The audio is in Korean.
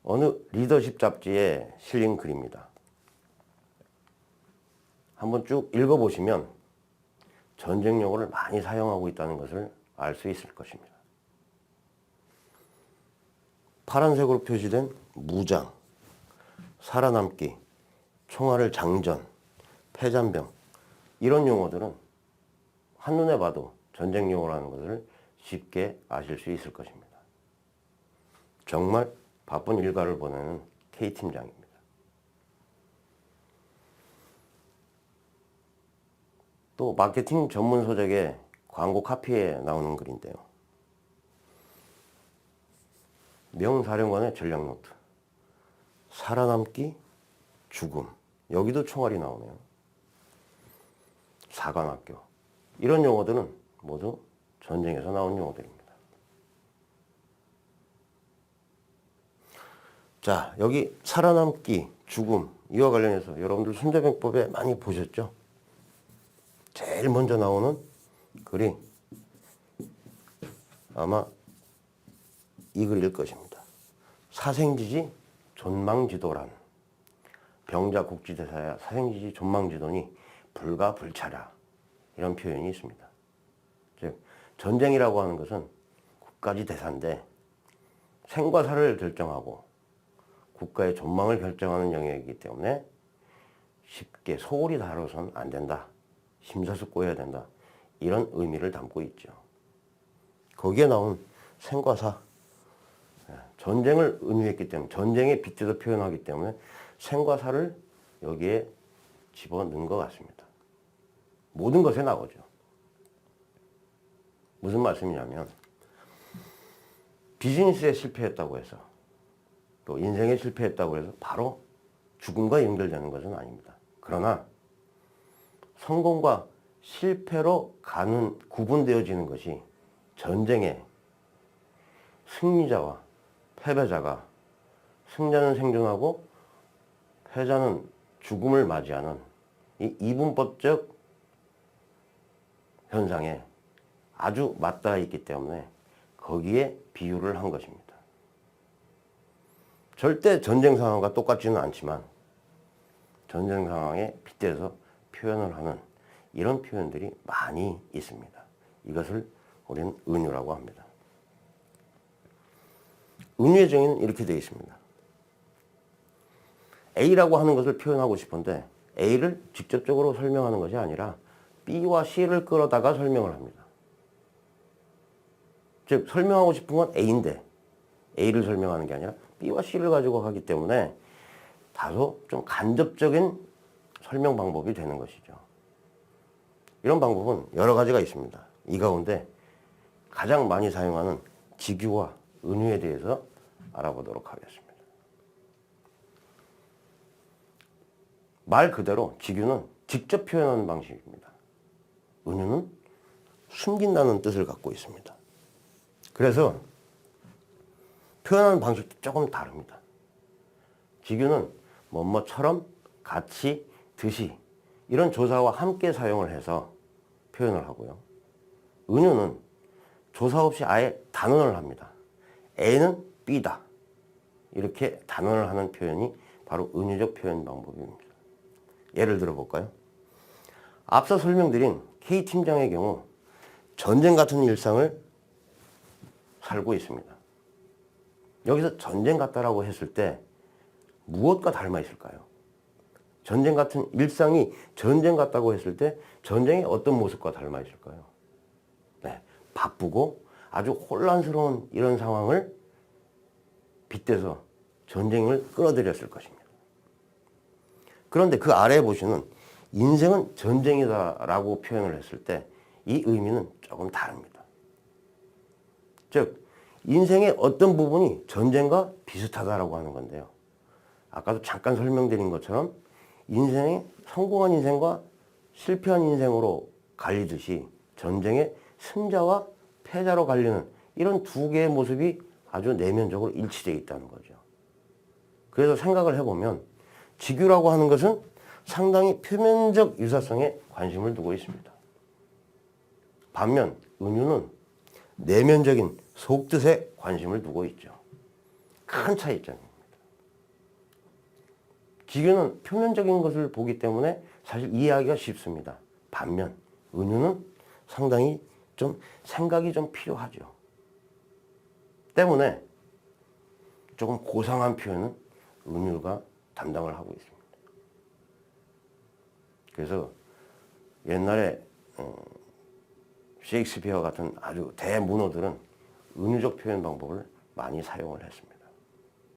어느 리더십 잡지에 실린 글입니다. 한번 쭉 읽어보시면 전쟁 용어를 많이 사용하고 있다는 것을 알 수 있을 것입니다. 파란색으로 표시된 무장, 살아남기, 총알을 장전, 패잔병 이런 용어들은 한눈에 봐도 전쟁 용어라는 것을 쉽게 아실 수 있을 것입니다. 정말 바쁜 일과를 보내는 K팀장입니다. 또 마케팅 전문 서적의 광고 카피에 나오는 글인데요. 명사령관의 전략 노트, 살아남기, 죽음, 여기도 총알이 나오네요. 사관학교, 이런 용어들은 모두 전쟁에서 나온 용어들입니다. 자, 여기 살아남기, 죽음, 이와 관련해서 여러분들 손자병법에 많이 보셨죠? 제일 먼저 나오는 글이 아마 이 글일 것입니다. 사생지지 존망지도란, 병자국지대사야 사생지지 존망지도니 불가불차라, 이런 표현이 있습니다. 즉 전쟁이라고 하는 것은 국가지 대사인데 생과 사를 결정하고 국가의 존망을 결정하는 영역이기 때문에 쉽게 소홀히 다뤄서는 안 된다, 심사숙고해야 된다, 이런 의미를 담고 있죠. 거기에 나온 생과 사, 전쟁을 은유했기 때문에, 전쟁에 빗대서 표현하기 때문에 생과 사를 여기에 집어넣은 것 같습니다. 모든 것에 나오죠. 무슨 말씀이냐면 비즈니스에 실패했다고 해서, 또 인생에 실패했다고 해서 바로 죽음과 연결되는 것은 아닙니다. 그러나 성공과 실패로 가는 구분되어지는 것이 전쟁의 승리자와 패배자가, 승자는 생존하고 패자는 죽음을 맞이하는 이 이분법적 현상에 아주 맞닿아 있기 때문에 거기에 비유를 한 것입니다. 절대 전쟁 상황과 똑같지는 않지만 전쟁 상황에 빗대서 표현을 하는 이런 표현들이 많이 있습니다. 이것을 우리는 은유라고 합니다. 은유의 정의는 이렇게 되어 있습니다. A라고 하는 것을 표현하고 싶은데 A를 직접적으로 설명하는 것이 아니라 B와 C를 끌어다가 설명을 합니다. 즉 설명하고 싶은 건 A인데 A를 설명하는 게 아니라 B와 C를 가지고 하기 때문에 다소 좀 간접적인 설명 방법이 되는 것이죠. 이런 방법은 여러 가지가 있습니다. 이 가운데 가장 많이 사용하는 직유와 은유에 대해서 알아보도록 하겠습니다. 말 그대로 직유는 직접 표현하는 방식입니다. 은유는 숨긴다는 뜻을 갖고 있습니다. 그래서 표현하는 방식도 조금 다릅니다. 직유는 뭐뭐처럼, 같이, 듯이 이런 조사와 함께 사용을 해서 표현을 하고요. 은유는 조사 없이 아예 단언을 합니다. A는 B다, 이렇게 단언을 하는 표현이 바로 은유적 표현 방법입니다. 예를 들어 볼까요? 앞서 설명드린 K팀장의 경우 전쟁 같은 일상을 살고 있습니다. 여기서 전쟁 같다라고 했을 때 무엇과 닮아 있을까요? 전쟁 같은 일상이 전쟁 같다고 했을 때 전쟁의 어떤 모습과 닮아 있을까요? 네, 바쁘고 아주 혼란스러운 이런 상황을 빗대서 전쟁을 끌어들였을 것입니다. 그런데 그 아래에 보시는 인생은 전쟁이다라고 표현을 했을 때 이 의미는 조금 다릅니다. 즉 인생의 어떤 부분이 전쟁과 비슷하다라고 하는 건데요. 아까도 잠깐 설명드린 것처럼 인생의 성공한 인생과 실패한 인생으로 갈리듯이 전쟁의 승자와 패자로 갈리는 이런 두 개의 모습이 아주 내면적으로 일치되어 있다는 거죠. 그래서 생각을 해보면 직유라고 하는 것은 상당히 표면적 유사성에 관심을 두고 있습니다. 반면 은유는 내면적인 속뜻에 관심을 두고 있죠. 큰 차이점입니다. 기교는 표면적인 것을 보기 때문에 사실 이해하기가 쉽습니다. 반면 은유는 상당히 좀 생각이 좀 필요하죠. 때문에 조금 고상한 표현은 은유가 담당을 하고 있습니다. 그래서 옛날에 셰익스피어 같은 아주 대문호들은 은유적 표현 방법을 많이 사용을 했습니다.